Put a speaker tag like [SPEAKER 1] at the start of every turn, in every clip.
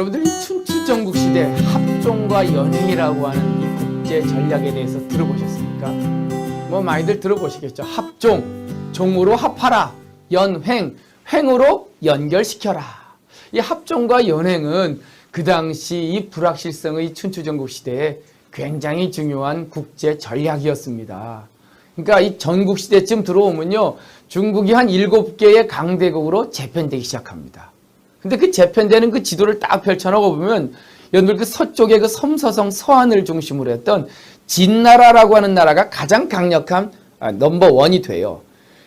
[SPEAKER 1] 여러분들이 춘추전국 시대 합종과 연행이라고 하는 이 국제 전략에 대해서 들어보셨습니까? 뭐 많이들 들어보시겠죠. 합종, 종으로 합하라. 연행, 횡으로 연결시켜라. 이 합종과 연행은 그 당시 이 불확실성의 춘추전국 시대에 굉장히 중요한 국제 전략이었습니다. 그러니까 이 전국시대쯤 들어오면요, 중국이 한 7개의 강대국으로 재편되기 시작합니다. 근데 그 재편되는 그 지도를 딱 펼쳐놓고 보면, 여러분들 그 서쪽에 그 섬서성 서안을 중심으로 했던 진나라라고 하는 나라가 가장 강력한 넘버1이 돼요.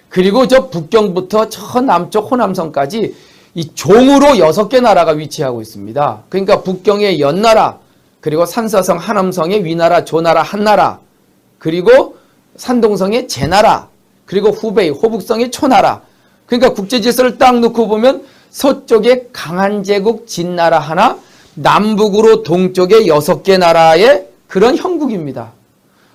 [SPEAKER 1] 그리고 저 북경부터 저 남쪽 호남선까지 이 종으로 6개 나라가 위치하고 있습니다. 그러니까 북경의 연나라, 그리고 산서성 하남성의 위나라, 조나라, 한나라, 그리고 산동성의 제나라, 그리고 후베이, 호북성의 초나라. 그러니까 국제질서를 딱 놓고 보면 서쪽에 강한 제국 진나라 하나, 남북으로 동쪽에 6개 나라의 그런 형국입니다.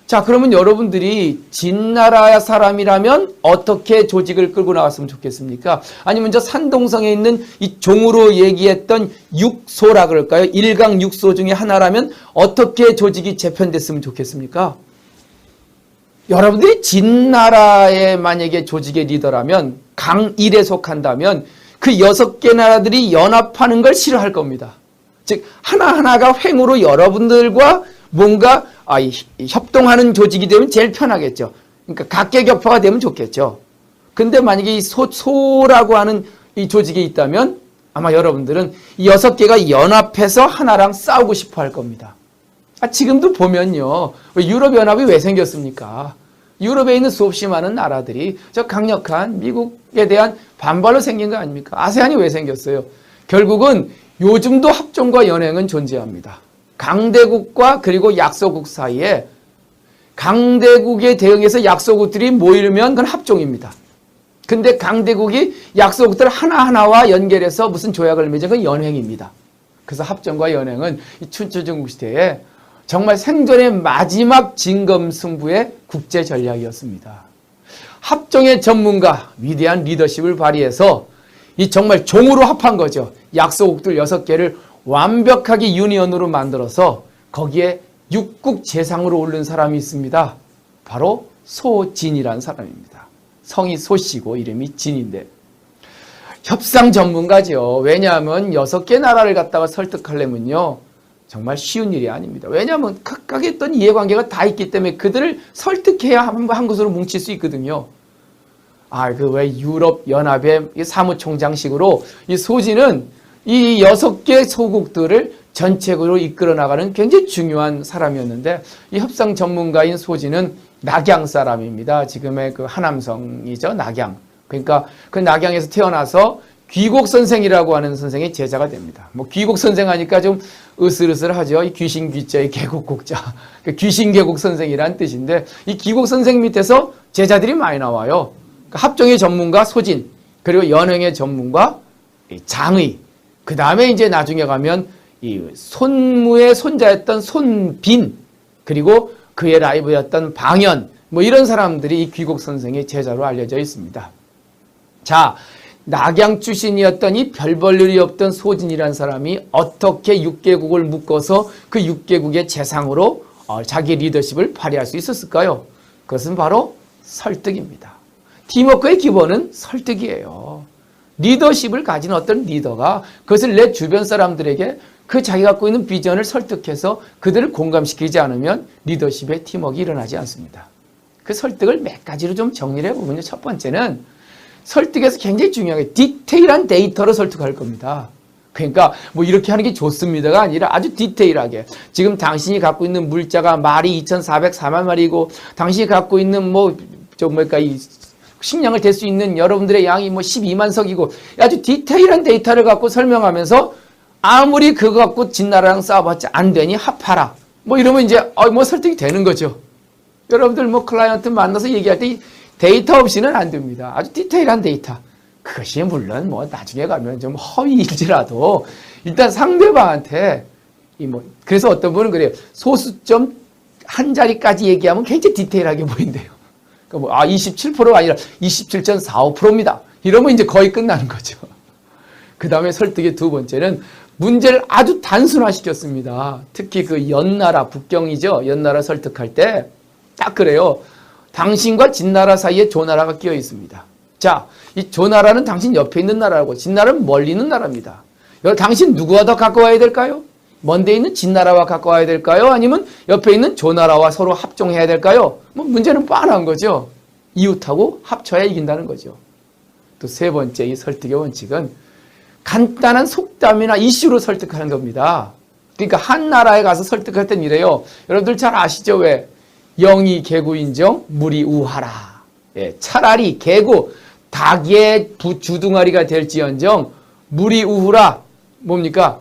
[SPEAKER 1] 자, 그러면 여러분들이 진나라 사람이라면 어떻게 조직을 끌고 나왔으면 좋겠습니까? 아니면 저 산동성에 있는 이 종으로 얘기했던 육소라 그럴까요? 일강 육소 중에 하나라면 어떻게 조직이 재편됐으면 좋겠습니까? 여러분들이 진나라의 만약에 조직의 리더라면, 강일에 속한다면 그 6개 나라들이 연합하는 걸 싫어할 겁니다. 즉 하나하나가 횡으로 여러분들과 뭔가 협동하는 조직이 되면 제일 편하겠죠. 그러니까 각계격파가 되면 좋겠죠. 근데 만약에 이 소라고 하는 이 조직이 있다면 아마 여러분들은 이 6개가 연합해서 하나랑 싸우고 싶어 할 겁니다. 지금도 보면요, 유럽연합이 왜 생겼습니까? 유럽에 있는 수없이 많은 나라들이 저 강력한 미국에 대한 반발로 생긴 거 아닙니까? 아세안이 왜 생겼어요? 결국은 요즘도 합종과 연행은 존재합니다. 강대국과 그리고 약소국 사이에 강대국에 대응해서 약소국들이 모이면 그건 합종입니다. 근데 강대국이 약소국들 하나하나와 연결해서 무슨 조약을 맺은 건 연행입니다. 그래서 합종과 연행은 이 춘추전국 시대에 정말 생존의 마지막 진검승부의 국제 전략이었습니다. 합종의 전문가, 위대한 리더십을 발휘해서 이 정말 종으로 합한 거죠. 약소국들 6개를 완벽하게 유니언으로 만들어서 거기에 육국 재상으로 오른 사람이 있습니다. 바로 소진이라는 사람입니다. 성이 소씨고 이름이 진인데 협상 전문가죠. 왜냐하면 6개 나라를 갖다가 설득하려면요, 정말 쉬운 일이 아닙니다. 왜냐하면 각각의 어떤 이해관계가 다 있기 때문에 그들을 설득해야 한 곳으로 뭉칠 수 있거든요. 그 왜 유럽 연합의 사무총장식으로 이 소진은 이 6개 소국들을 전체적으로 이끌어 나가는 굉장히 중요한 사람이었는데, 이 협상 전문가인 소진은 낙양 사람입니다. 지금의 그 하남성이죠, 낙양. 그러니까 그 낙양에서 태어나서 귀곡 선생이라고 하는 선생의 제자가 됩니다. 뭐 귀곡 선생 하니까 좀 으슬으슬하죠. 이 귀신 귀자의 계곡 곡자, 귀신 계곡 선생이라는 뜻인데, 이 귀곡 선생 밑에서 제자들이 많이 나와요. 합종의 전문가 소진, 그리고 연행의 전문가 장의, 그 다음에 이제 나중에 가면 이 손무의 손자였던 손빈, 그리고 그의 라이브였던 방연, 뭐 이런 사람들이 이 귀곡 선생의 제자로 알려져 있습니다. 자, 낙양 출신이었던 이 별 볼 일이 없던 소진이라는 사람이 어떻게 6개국을 묶어서 그 6개국의 재상으로 자기 리더십을 발휘할 수 있었을까요? 그것은 바로 설득입니다. 팀워크의 기본은 설득이에요. 리더십을 가진 어떤 리더가 그것을 내 주변 사람들에게 그 자기가 갖고 있는 비전을 설득해서 그들을 공감시키지 않으면 리더십의 팀워크가 일어나지 않습니다. 그 설득을 몇 가지로 좀 정리를 해보면요. 첫 번째는 설득에서 굉장히 중요한 게 디테일한 데이터로 설득할 겁니다. 그러니까 뭐 이렇게 하는 게 좋습니다가 아니라 아주 디테일하게, 지금 당신이 갖고 있는 물자가 말이 2,404만 마리고 당신이 갖고 있는 이 식량을 댈 수 있는 여러분들의 양이 12만 석이고, 아주 디테일한 데이터를 갖고 설명하면서 아무리 그거 갖고 진나라랑 싸워봤자 안 되니 합하라. 이러면 이제 설득이 되는 거죠. 여러분들 클라이언트 만나서 얘기할 때 데이터 없이는 안 됩니다. 아주 디테일한 데이터. 그것이 물론 나중에 가면 좀 허위일지라도 일단 상대방한테 그래서 어떤 분은 그래요. 소수점 한 자리까지 얘기하면 굉장히 디테일하게 보인대요. 27%가 아니라 27.45%입니다. 이러면 이제 거의 끝나는 거죠. 그 다음에 설득의 두 번째는 문제를 아주 단순화시켰습니다. 특히 그 연나라, 북경이죠. 연나라 설득할 때 딱 그래요. 당신과 진나라 사이에 조나라가 끼어 있습니다. 자, 이 조나라는 당신 옆에 있는 나라고 진나라는 멀리 있는 나라입니다. 당신 누구와 더 가까워야 될까요? 먼데 있는 진나라와 가까워야 될까요? 아니면 옆에 있는 조나라와 서로 합종해야 될까요? 뭐 문제는 뻔한 거죠. 이웃하고 합쳐야 이긴다는 거죠. 또 세 번째 이 설득의 원칙은 간단한 속담이나 이슈로 설득하는 겁니다. 그러니까 한 나라에 가서 설득할 땐 이래요. 여러분들 잘 아시죠? 왜? 영이 개구인정, 물이 우하라. 예, 차라리 개구, 닭의 주둥아리가 될지언정 물이 우후라. 뭡니까?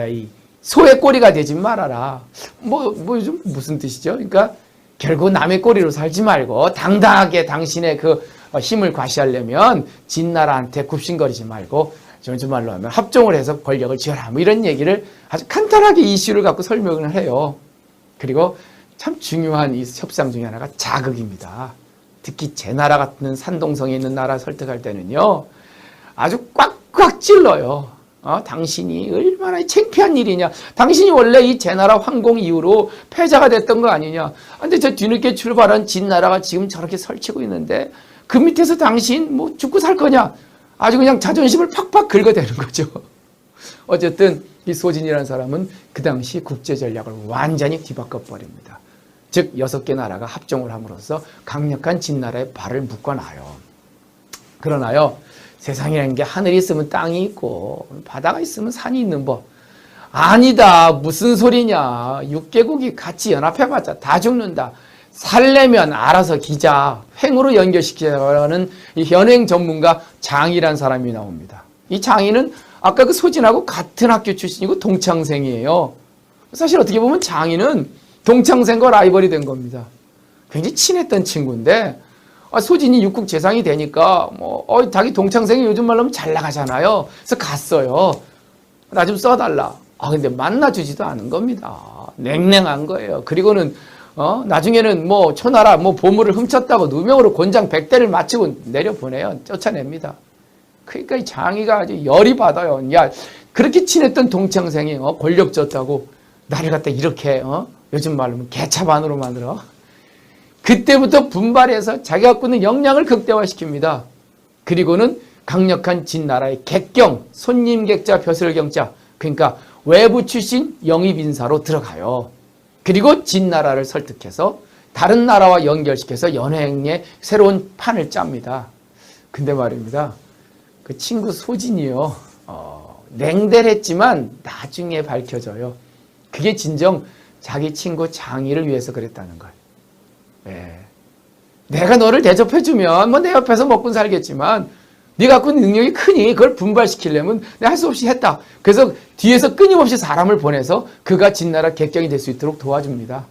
[SPEAKER 1] 이 소의 꼬리가 되지 말아라. 좀 무슨 뜻이죠? 그러니까 결국 남의 꼬리로 살지 말고 당당하게 당신의 그 힘을 과시하려면 진나라한테 굽신거리지 말고 정말로 하면 합종을 해서 권력을 쥐어라. 뭐 이런 얘기를 아주 간단하게 이슈를 갖고 설명을 해요. 그리고 참 중요한 이 협상 중에 하나가 자극입니다. 특히 제 나라 같은 산동성에 있는 나라 설득할 때는요. 아주 꽉꽉 찔러요. 당신이 얼마나 창피한 일이냐. 당신이 원래 이 제나라 황공 이후로 패자가 됐던 거 아니냐. 근데 저 뒤늦게 출발한 진나라가 지금 저렇게 설치고 있는데 그 밑에서 당신 뭐 죽고 살 거냐. 아주 그냥 자존심을 팍팍 긁어대는 거죠. 어쨌든 이 소진이라는 사람은 그 당시 국제 전략을 완전히 뒤바꿔 버립니다. 즉 6개 나라가 합종을 함으로써 강력한 진나라의 발을 묶어놔요. 그러나요. 세상이라는 게 하늘이 있으면 땅이 있고 바다가 있으면 산이 있는 법. 아니다. 무슨 소리냐. 6개국이 같이 연합해봤자 다 죽는다. 살려면 알아서 기자. 횡으로 연결시키자는 이 현행 전문가 장이란 사람이 나옵니다. 이 장이는 아까 그 소진하고 같은 학교 출신이고 동창생이에요. 사실 어떻게 보면 장이는 동창생과 라이벌이 된 겁니다. 굉장히 친했던 친구인데 소진이 육국 재상이 되니까 자기 동창생이 요즘 말로 하면 잘 나가잖아요. 그래서 갔어요. 나 좀 써달라. 근데 만나주지도 않은 겁니다. 냉랭한 거예요. 그리고는 나중에는 초나라 보물을 훔쳤다고 누명으로 곤장 100대를 맞추고 내려보내요. 쫓아냅니다. 그러니까 이 장이가 아주 열이 받아요. 야, 그렇게 친했던 동창생이 권력 졌다고 나를 갖다 이렇게 요즘 말로 하면 개차반으로 만들어. 그때부터 분발해서 자기가 갖고 있는 역량을 극대화시킵니다. 그리고는 강력한 진나라의 객경, 손님객자, 벼슬경자, 그러니까 외부 출신 영입인사로 들어가요. 그리고 진나라를 설득해서 다른 나라와 연결시켜서 연행의 새로운 판을 짭니다. 근데 말입니다. 그 친구 소진이요. 냉대했지만 나중에 밝혀져요. 그게 진정 자기 친구 장이를 위해서 그랬다는 걸. 예. 내가 너를 대접해주면 내 옆에서 먹고 살겠지만 네가 갖고 있는 능력이 크니 그걸 분발시키려면 내가 할 수 없이 했다. 그래서 뒤에서 끊임없이 사람을 보내서 그가 진나라 객경이 될 수 있도록 도와줍니다.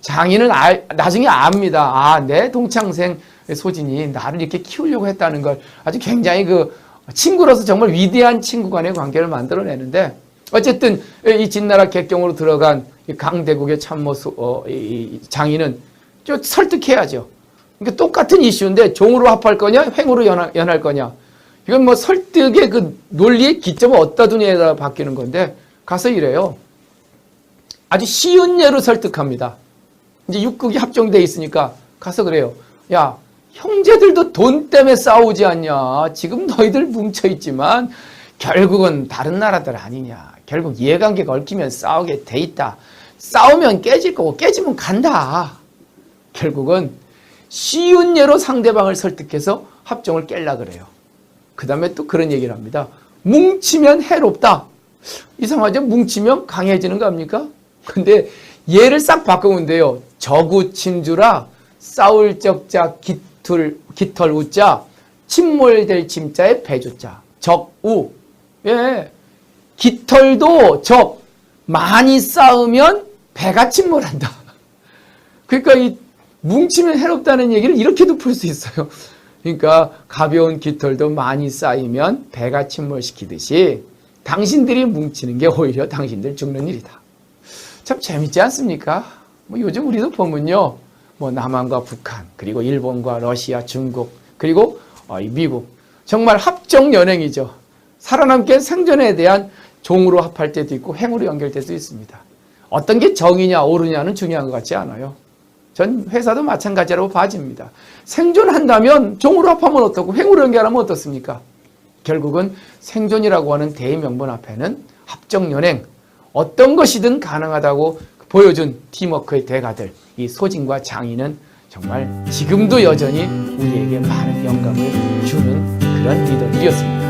[SPEAKER 1] 장인은 나중에 압니다. 내 동창생 소진이 나를 이렇게 키우려고 했다는 걸 아주 굉장히 그 친구로서 정말 위대한 친구 간의 관계를 만들어내는데 어쨌든 이 진나라 객경으로 들어간 강대국의 참모 장인은 좀 설득해야죠. 그러니까 똑같은 이슈인데 종으로 합할 거냐 횡으로 연할 거냐. 이건 설득의 그 논리의 기점을 어디다 두냐에 바뀌는 건데 가서 이래요. 아주 쉬운 예로 설득합니다. 이제 육국이 합종돼 있으니까 가서 그래요. 야, 형제들도 돈 때문에 싸우지 않냐. 지금 너희들 뭉쳐있지만 결국은 다른 나라들 아니냐. 결국 이해관계가 얽히면 싸우게 돼 있다. 싸우면 깨질 거고 깨지면 간다. 결국은 쉬운 예로 상대방을 설득해서 합종을 깰라 그래요. 그 다음에 또 그런 얘기를 합니다. 뭉치면 해롭다. 이상하죠? 뭉치면 강해지는 거 아닙니까? 근데 얘를 싹 바꾸면 돼요. 저구침주라 싸울 적자 깃털 우자 침몰될 침자에 배주자 적우. 예. 깃털도 많이 싸우면 배가 침몰한다. 그러니까 이 뭉치면 해롭다는 얘기를 이렇게도 풀 수 있어요. 그러니까 가벼운 깃털도 많이 쌓이면 배가 침몰시키듯이 당신들이 뭉치는 게 오히려 당신들 죽는 일이다. 참 재밌지 않습니까? 요즘 우리도 보면요. 남한과 북한, 그리고 일본과 러시아, 중국, 그리고 미국. 정말 합종 연행이죠. 살아남기 생존에 대한 종으로 합할 때도 있고 횡으로 연결될 수 있습니다. 어떤 게 정이냐 옳으냐는 중요한 것 같지 않아요. 전 회사도 마찬가지라고 봐집니다. 생존한다면 종으로 합하면 어떻고 횡으로 연결하면 어떻습니까? 결국은 생존이라고 하는 대명분 앞에는 합정연행, 어떤 것이든 가능하다고 보여준 팀워크의 대가들, 이 소진과 장인은 정말 지금도 여전히 우리에게 많은 영감을 주는 그런 리더들이었습니다.